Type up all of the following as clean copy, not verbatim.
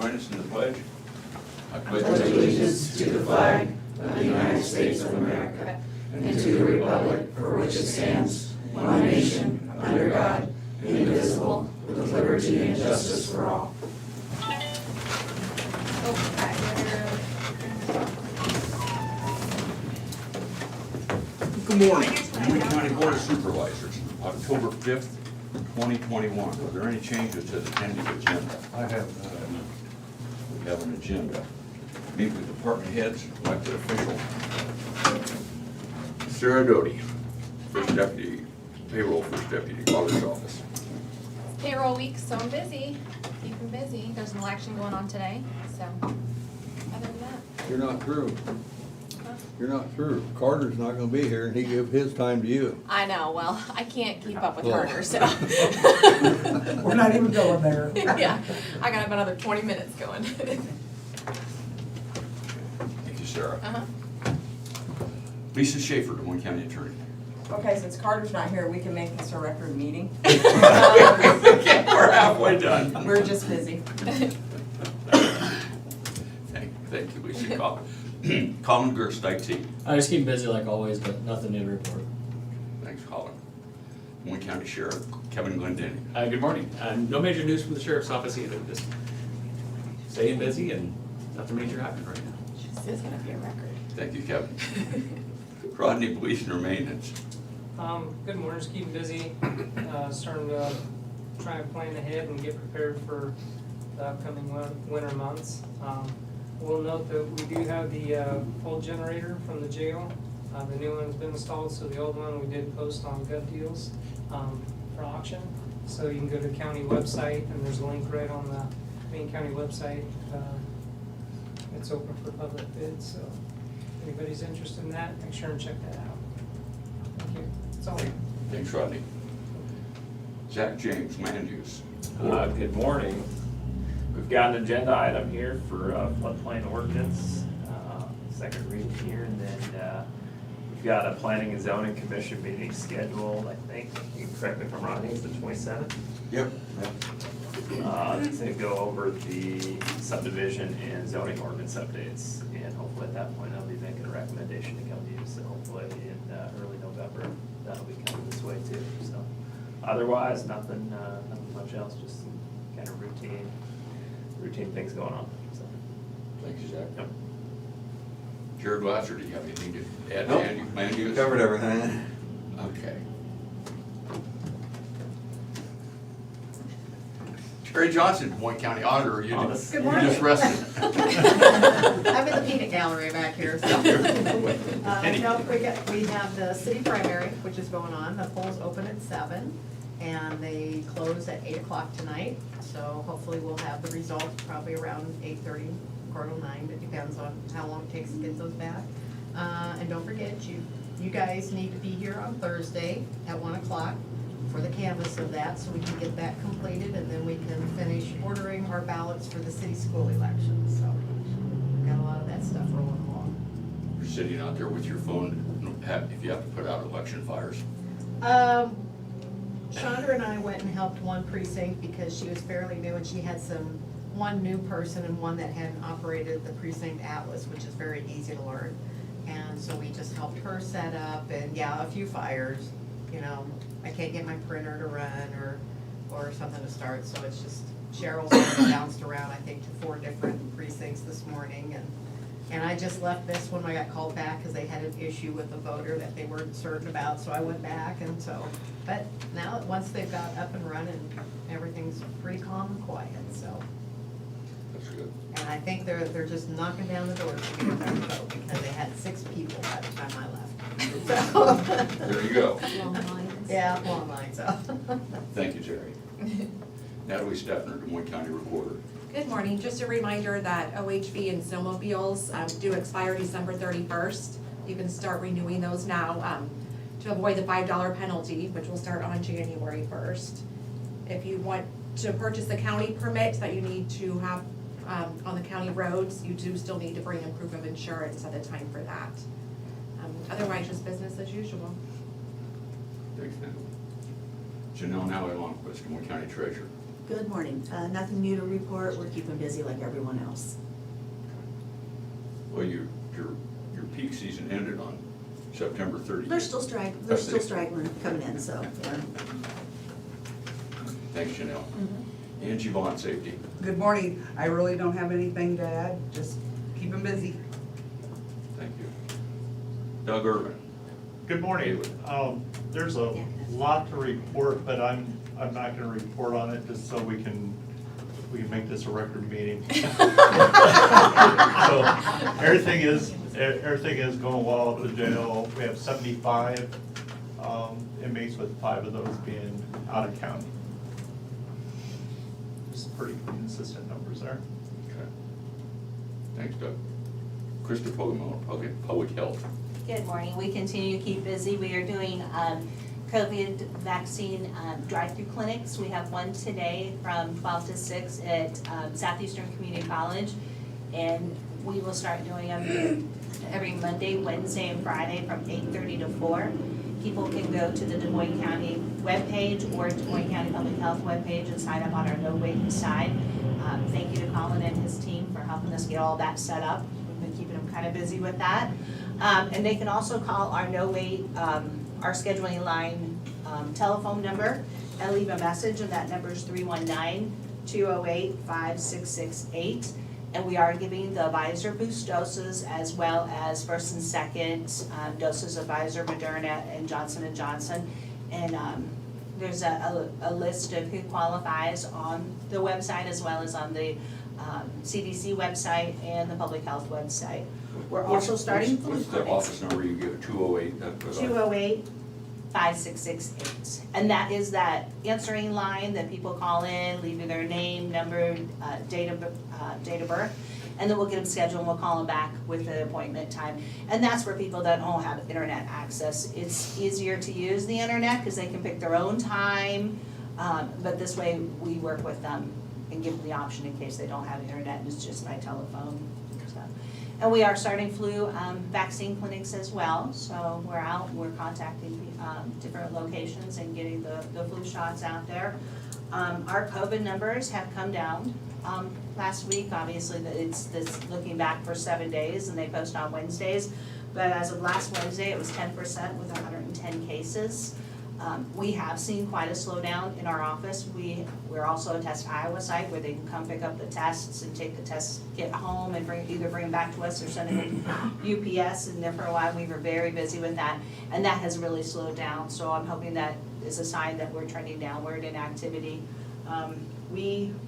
join us in the pledge? I pledge allegiance to the flag of the United States of America and to the republic for which it stands, one nation, under God, indivisible, with liberty and justice for all. Good morning, Moines County Board of Supervisors, October 5th, 2021. Are there any changes to the pending agenda? I have none. We have an agenda. Meet with department heads, elected official. Sarah Doty, First Deputy, Payroll First Deputy, Auditor's Office. Payroll week, so I'm busy, keeping busy. There's an election going on today, so other than that. You're not through. Huh? You're not through. Carter's not gonna be here and he gave his time to you. I know, well, I can't keep up with Well. Carter, so. We're not even going there. Yeah, I got another 20 minutes going. Thank you, Sarah. Uh-huh. Lisa Schaefer, Des Moines County Attorney. Okay, since Carter's not here, we can make this a record meeting. We're halfway done. We're just busy. Thank you, Lisa. Colin Gerst, IT. I just keep busy like always, but nothing new to report. Thanks, Colin. Des Moines County Sheriff Kevin Glendinning. Good morning. No major news from the sheriff's office either. Just staying busy and nothing major happening right now. This is gonna be a record. Thank you, Kevin. Rodney, Police and Maintenance. Good morning, just keeping busy, starting to try and plan ahead and get prepared for the upcoming winter months. We'll note that we do have the old generator from the jail. The new one's been installed, so the old one we did post on Gov Deals for auction. So you can go to the county website, and there's a link right on the main county website. It's open for public bids, so if anybody's interested in that, make sure and check that out. Thank you. That's all. Thanks, Rodney. Zach James, Land Use. Good morning. We've got an agenda item here for floodplain ordinance, second reading here, and then we've got a planning and zoning commission meeting scheduled, I think, you can correct me if I'm wrong, I think it's the 27th. Yep. To go over the subdivision and zoning ordinance updates, and hopefully at that point I'll be making a recommendation to come to you, so hopefully in early November, that'll be coming this way too, so. Otherwise, nothing much else, just some kind of routine things going on, so. Thank you, Zach. Yep. Jared Lasser, do you have anything to add Nope. to Land Use? Covered everything. Okay. Terry Johnson, Des Moines County Auditor, you just rested. I'm in the peanut gallery back here, so. Any- No, we have the city primary, which is going on. The polls open at 7, and they close at 8 o'clock tonight. So hopefully we'll have the results probably around 8:30, 9:15. It depends on how long it takes to get those back. And don't forget, you guys need to be here on Thursday at 1 o'clock for the canvass of that, so we can get that completed, and then we can finish ordering our ballots for the city school elections. So we've got a lot of that stuff rolling along. You're sitting out there with your phone, if you have to put out election fires. Chandra and I went and helped one precinct because she was fairly new, and she had one new person and one that hadn't operated the precinct atlas, which is very easy to learn. And so we just helped her set up, and yeah, a few fires, you know. I can't get my printer to run or something to start, so it's just, Cheryl's bounced around, I think, to 4 different precincts this morning, and I just left this when I got called back because they had an issue with a voter that they weren't certain about, so I went back, and so, but now, once they've got up and running, everything's pretty calm and quiet, so. That's good. And I think they're just knocking down the doors to get them to vote, because they had 6 people by the time I left. So. There you go. Yeah, long line, so. Thank you, Terry. Natalie Steffner, Des Moines County Recorder. Good morning. Just a reminder that OHV and snowmobiles do expire December 31st. You can start renewing those now to avoid the $5 penalty, which will start on January 1st. If you want to purchase the county permit that you need to have on the county roads, you do still need to bring in proof of insurance at the time for that. Otherwise, just business as usual. Thanks, Natalie. Janelle Nally Longquist, Des Moines County Treasurer. Good morning. Nothing new to report. We're keeping busy like everyone else. Well, your peak season ended on September 30th. They're still straggling coming in, so, yeah. Thanks, Janelle. Angie Vaughn, Safety. Good morning. I really don't have anything to add, just keep them busy. Thank you. Doug Irvin. Good morning. There's a lot to report, but I'm not gonna report on it just so we can make this a record meeting. So everything is going well at the jail. We have 75 inmates, with 5 of those being out of county. Just pretty consistent numbers there. Okay. Thanks, Doug. Krista Pogamo, Public Health. Good morning. We continue to keep busy. We are doing COVID vaccine drive-through clinics. We have one today from 12 to 6 at Southeastern Community College. And we will start doing them every Monday, Wednesday, and Friday from 8:30 to 4. People can go to the Des Moines County webpage or Des Moines County Public Health webpage and sign up on our no wait side. Thank you to Colin and his team for helping us get all that set up. We've been keeping them kind of busy with that. And they can also call our no wait, our scheduling line telephone number and leave a message, and that number is 319-208-5668. And we are giving the Pfizer boost doses as well as first and second doses of Pfizer, Moderna, and Johnson & Johnson. And there's a list of who qualifies on the website as well as on the CDC website and the public health website. We're also starting flu What's the clinics. office number you give, 208? 208-5668. And that is that answering line that people call in, leaving their name, number, date of birth, and then we'll get them scheduled and we'll call them back with the appointment time. And that's for people that don't have internet access. It's easier to use the internet because they can pick their own time, but this way we work with them and give them the option in case they don't have internet and it's just by telephone. So. And we are starting flu vaccine clinics as well, so we're contacting different locations and getting the flu shots out there. Our COVID numbers have come down. Last week, obviously, it's looking back for 7 days and they post on Wednesdays, but as of last Wednesday, it was 10% with 110 cases. We have seen quite a slowdown in our office. We're also a Test Iowa site where they can come pick up the tests and take the test kit home and either bring them back to us or send them UPS. And there for a while we were very busy with that, and that has really slowed down. So I'm hoping that is a sign that we're trending downward in activity.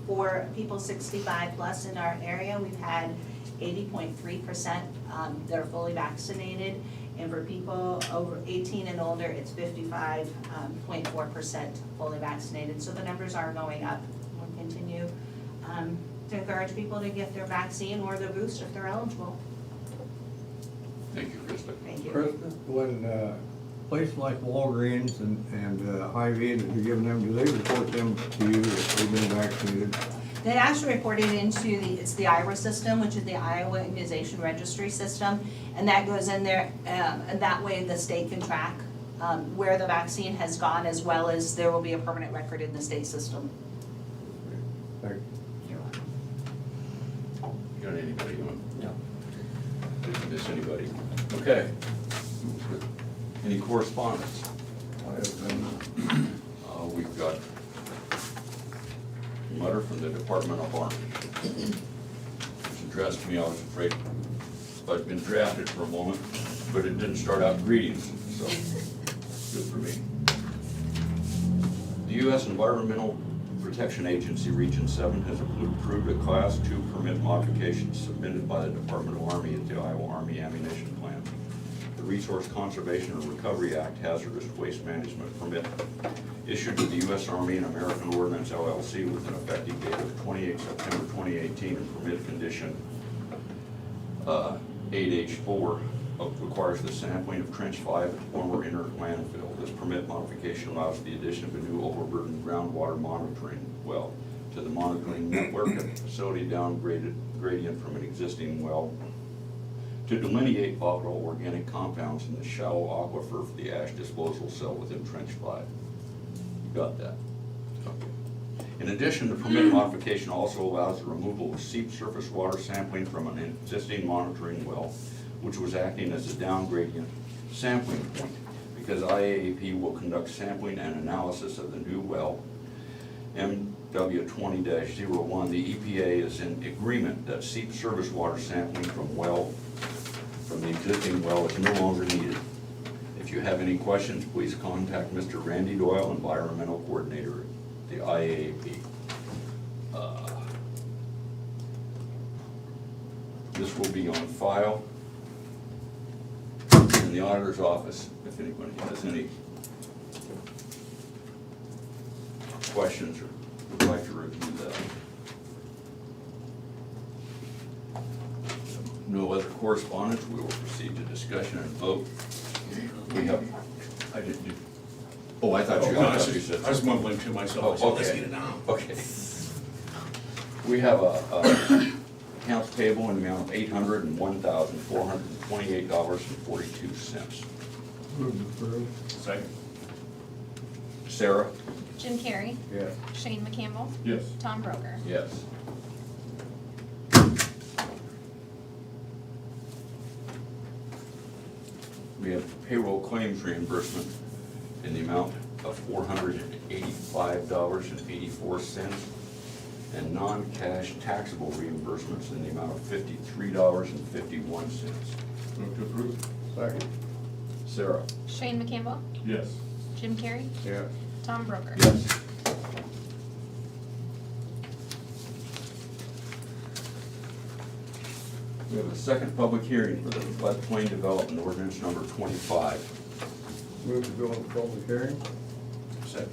For people 65 plus in our area, we've had 80.3% that are fully vaccinated. And for people over 18 and older, it's 55.4% fully vaccinated. So the numbers are going up. We'll continue to encourage people to get their vaccine or their boost if they're eligible. Thank you, Krista. Thank you. Krista, when places like Walgreens and Hy-Vee, that you're giving them, do they report them to you if they've been vaccinated? They actually reported into it's the IRA system, which is the Iowa Immunization Registry System, and that goes in there, and that way the state can track where the vaccine has gone, as well as there will be a permanent record in the state system. Thank you. You're welcome. You got anybody on? No. Didn't miss anybody. Okay. Any correspondence? We've got a letter from the Department of Army. It's addressed to me. I was afraid I'd been drafted for a moment, but it didn't start out greetings, so good for me. The U.S. Environmental Protection Agency Region 7 has approved a Class 2 permit modification submitted by the Department of Army at the Iowa Army Ammunition Plant. The Resource Conservation and Recovery Act Hazardous Waste Management Permit issued to the U.S. Army and American Ordnance LLC with an effective date of 28 September 2018 and permit condition 8H4 requires the sampling of Trench 5 at the former inert landfill. This permit modification allows the addition of a new overburdened groundwater monitoring well to the monitoring network at the facility down gradient from an existing well to delineate volatile organic compounds in the shallow aquifer for the ash disposal cell within Trench 5. You got that? Okay. In addition, the permit modification also allows the removal of seep surface water sampling from an existing monitoring well, which was acting as a down gradient sampling point. Because IAAP will conduct sampling and analysis of the new well, MW 20-01, the EPA is in agreement that seep surface water sampling from the existing well is no longer needed. If you have any questions, please contact Mr. Randy Doyle, Environmental Coordinator at the IAAP. This will be on file in the auditor's office if anybody has any questions or would like to review that. No other correspondence, we will proceed to discussion and vote. We have, I didn't, oh, I thought you said. I was mumbling to myself, I said, let's get it down. Okay. We have a accounts payable in the amount of $801,428.42. Move to approve. Second. Sarah? Jim Carrey, Yes. Shane McCampbell, Yes. Tom Broker. Yes. We have payroll claims reimbursement in the amount of $485.84 and non-cash taxable reimbursements in the amount of $53.51. Move to approve. Second. Sarah? Shane McCampbell, Yes. Jim Carrey, Yes. Tom Broker. Yes. We have a second public hearing for the floodplain development ordinance number 25. Move to go into public hearing. Second.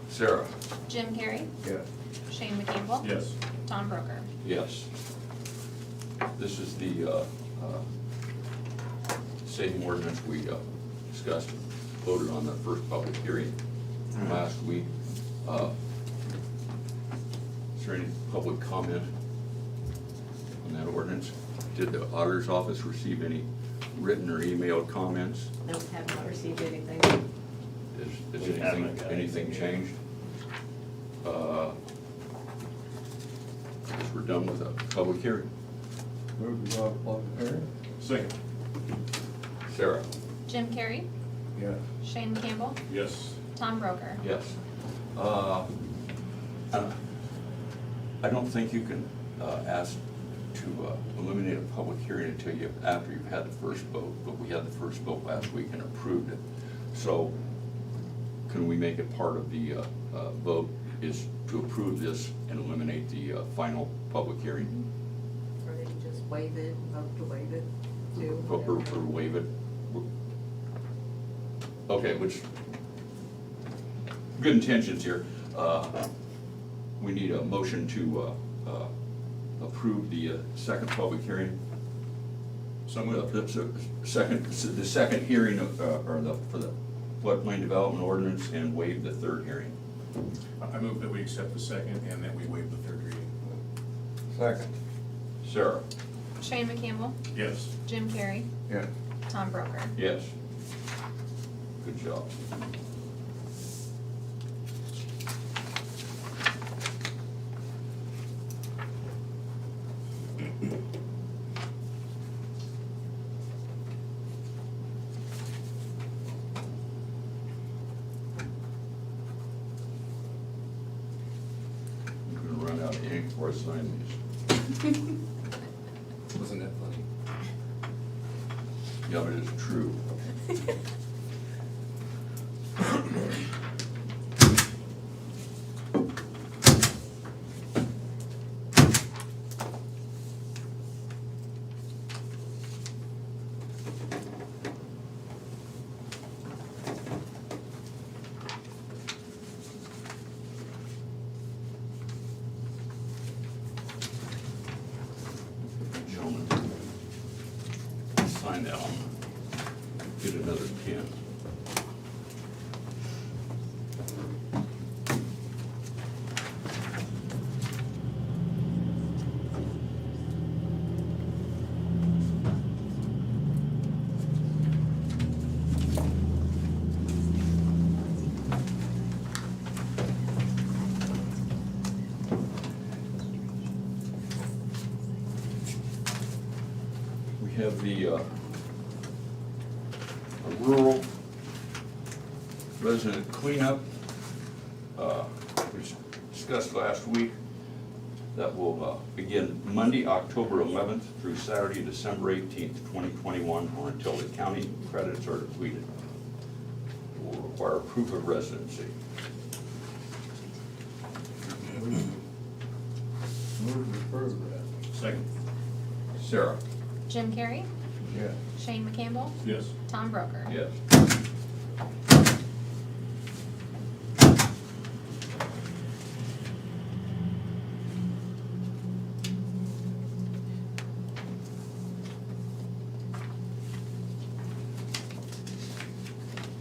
Sarah? Jim Carrey, Yes. Shane McCampbell, Yes. Tom Broker. Yes. This is the same ordinance we discussed, voted on the first public hearing last week. Is there any public comment on that ordinance? Did the auditor's office receive any written or emailed comments? Nope, have not received anything. Is We haven't got anything anything. changed? Guess we're done with the public hearing. Move to go into public hearing. Second. Sarah? Jim Carrey, Yes. Shane McCampbell, Yes. Tom Broker. Yes. I don't think you can ask to eliminate a public hearing until after you've had the first vote, but we had the first vote last week and approved it. So can we make it part of the vote is to approve this and eliminate the final public hearing? Or they can just waive it, vote to waive it, too. Or waive it? Okay, which, good intentions here. We need a motion to approve the second public hearing. So moved. The second hearing for the floodplain development ordinance and waive the third hearing. I move that we accept the second and that we waive the third reading. Second. Sarah? Shane McCampbell, Yes. Jim Carrey, Yes. Tom Broker. Yes. Good job. I'm gonna run out of ink before I sign these. Wasn't that funny? Yeah, but it's true. Gentlemen, sign that one. Get another pen. have the rural resident cleanup, which discussed last week. That will begin Monday, October 11th through Saturday, December 18th, 2021, or until the county credits are depleted. It will require proof of residency. Move to approve that. Second. Sarah? Jim Carrey, Yes. Shane McCampbell, Yes. Tom Broker. Yes.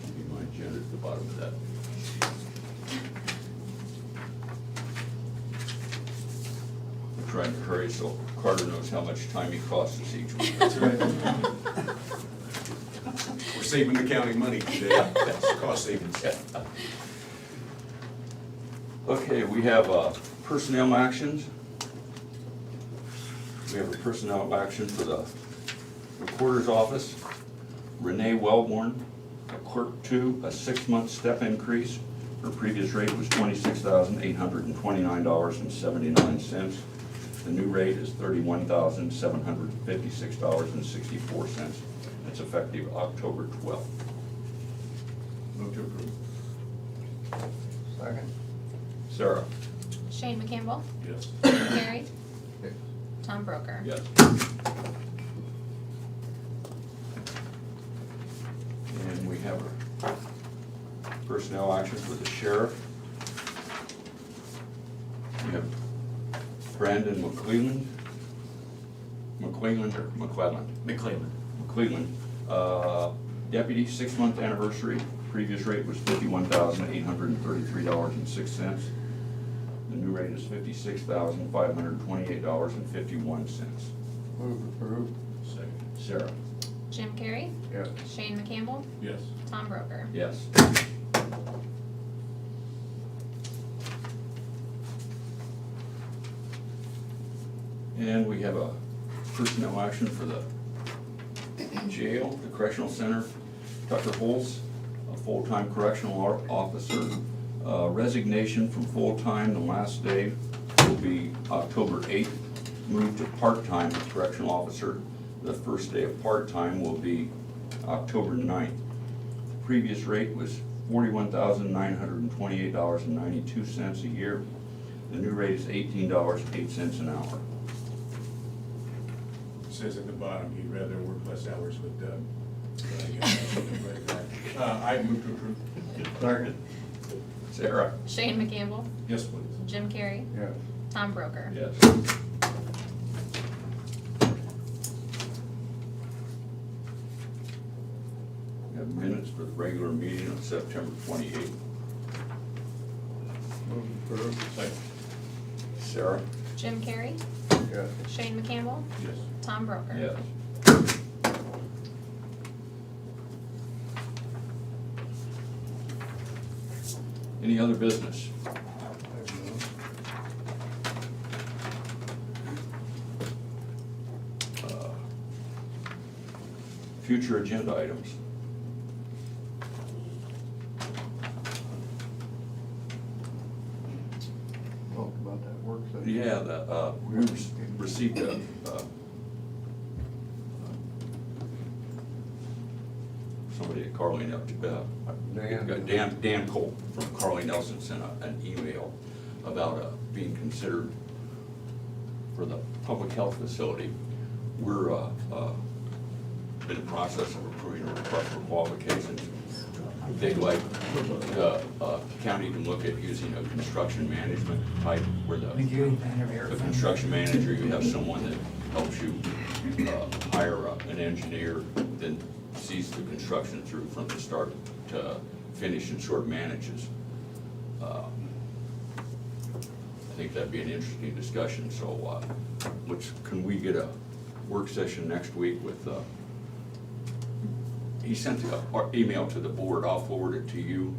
Give me my agenda at the bottom of that. I'm trying to hurry so Carter knows how much time he costs us each week. That's right. We're saving the county money today. That's cost savings. Okay, we have personnel actions. We have a personnel action for the recorder's office. Renee Wellborn, a clerk 2, a 6-month step increase. Her previous rate was $26,829.79. The new rate is $31,756.64. It's effective October 12th. Move to approve. Second. Sarah? Shane McCampbell, Yes. Jim Carrey, Yes. Tom Broker. Yes. And we have a personnel action for the sheriff. We have Brandon McClelland, deputy, 6-month anniversary. Previous rate was $51,833.06. The new rate is $56,528.51. Move to approve. Second. Sarah? Jim Carrey, Yes. Shane McCampbell, Yes. Tom Broker. Yes. And we have a personnel action for the jail, the correctional center. Tucker Holtz, a full-time correctional officer. Resignation from full-time, the last day will be October 8th. Moved to part-time correctional officer. The first day of part-time will be October 9th. The previous rate was $41,928.92 a year. The new rate is $18.08 an hour. Says at the bottom, he'd rather work less hours with Doug. I move to approve. Second. Sarah? Shane McCampbell, Yes, please. Jim Carrey, Yes. Tom Broker. Yes. We have minutes for the regular meeting on September 28th. Move to approve. Second. Sarah? Jim Carrey, Yes. Shane McCampbell, Yes. Tom Broker. Yes. Any other business? Future agenda items. Talk about that work session. Yeah, we received a, somebody at Carly Dan Cole from Carly Nelson sent an email about being considered for the public health facility. We're in the process of approving a request for qualifications. They'd like the county to look at using a construction management type where the construction manager, you have someone that helps you hire an engineer, then sees the construction through from the start to finish and sort of manages. I think that'd be an interesting discussion, so can we get a work session next week with, he sent an email to the board, I'll forward it to you.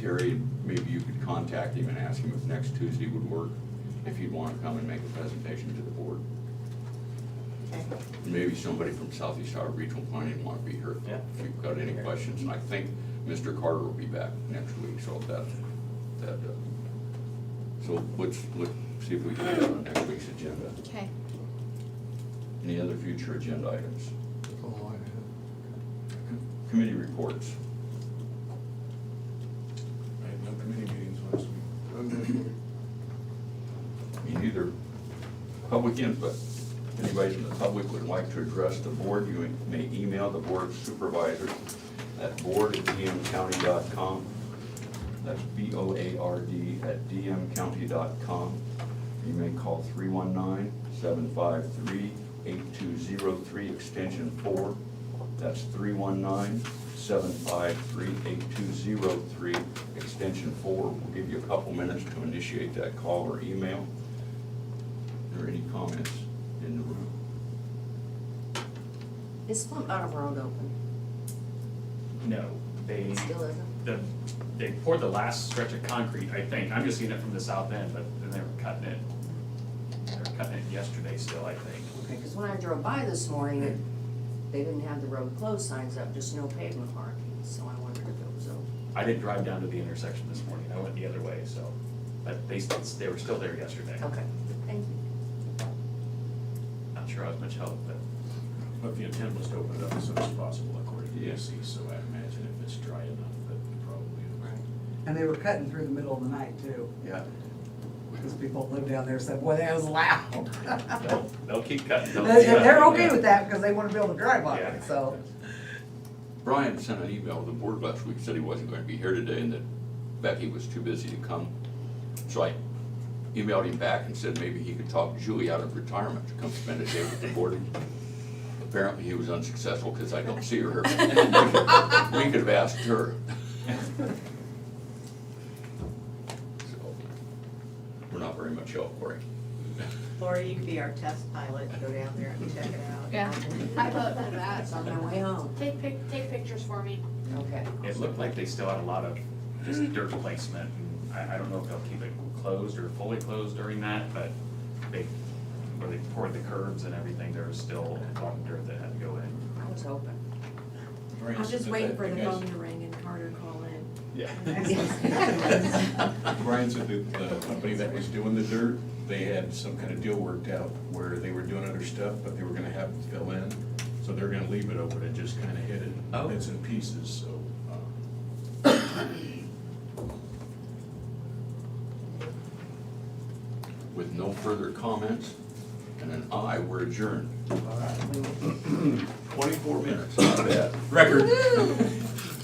Terry, maybe you could contact him and ask him if next Tuesday would work, if he'd want to come and make a presentation to the board. Okay. Maybe somebody from Southeast Iowa Regional Planning want to be here. Yeah. If you've got any questions, and I think Mr. Carter will be back next week, so so let's see if we can get on next week's agenda. Okay. Any other future agenda items? That's all I have. Committee reports. I had no committee meetings last week. I mean, either public input. If anybody in the public would like to address the board, you may email the board of supervisors at board@dmcounty.com. That's BOARD@dmcounty.com. You may call 319-753-8203, extension 4. That's 319-753-8203, extension 4. We'll give you a couple minutes to initiate that call or email. Are there any comments in the room? Is Plum Auto Road open? No, they, Still isn't? they poured the last stretch of concrete, I think. I'm just seeing it from the south end, but then they were cutting it. They were cutting it yesterday still, I think. Okay, because when I drove by this morning, they didn't have the road closed signs up, just no pavement markings, so I wondered if it was open. I didn't drive down to the intersection this morning. I went the other way, so, but they were still there yesterday. Okay, thank you. Not sure I was much help, but But the intent was to open it up as soon as possible according to Yes. EC, so I imagine if it's dry enough, that probably. And they were cutting through the middle of the night too, Yeah. because people live down there said, boy, that was loud. they'll keep cutting. They're okay with that because they want to be able to drive on Yeah. it, so. Brian sent an email to the board last week, said he wasn't going to be here today and that Becky was too busy to come. So I emailed him back and said maybe he could talk Julie out of retirement to come spend a day with the board. Apparently he was unsuccessful because I don't see her here. We could have asked her. So, we're not very much help for him. Laura, you could be our test pilot, go down there and check it out. Yeah, I vote for that. It's on their way home. Take pictures for me. Okay. It looked like they still had a lot of just dirt placement. And I don't know if they'll keep it closed or fully closed during that, but where they poured the curbs and everything, there was still a lot of dirt that had to go in. I was hoping. Brian I'm said just that waiting for you the guys- phone to ring and Carter call in. Yeah. Brian said that the company that was doing the dirt, they had some kind of deal worked out where they were doing other stuff, but they were gonna have them fill in. So they're gonna leave it open and just kind of hit it Oh. in bits and pieces, so. With no further comments and an aye, we're adjourned. 24 minutes, not bad. Record.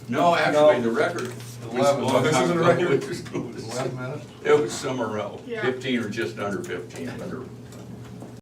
No, actually, the record. was 11. a long This time isn't a ago. record? It was- 11 minutes? It was somewhere else, Yeah. 15 or just under 15, under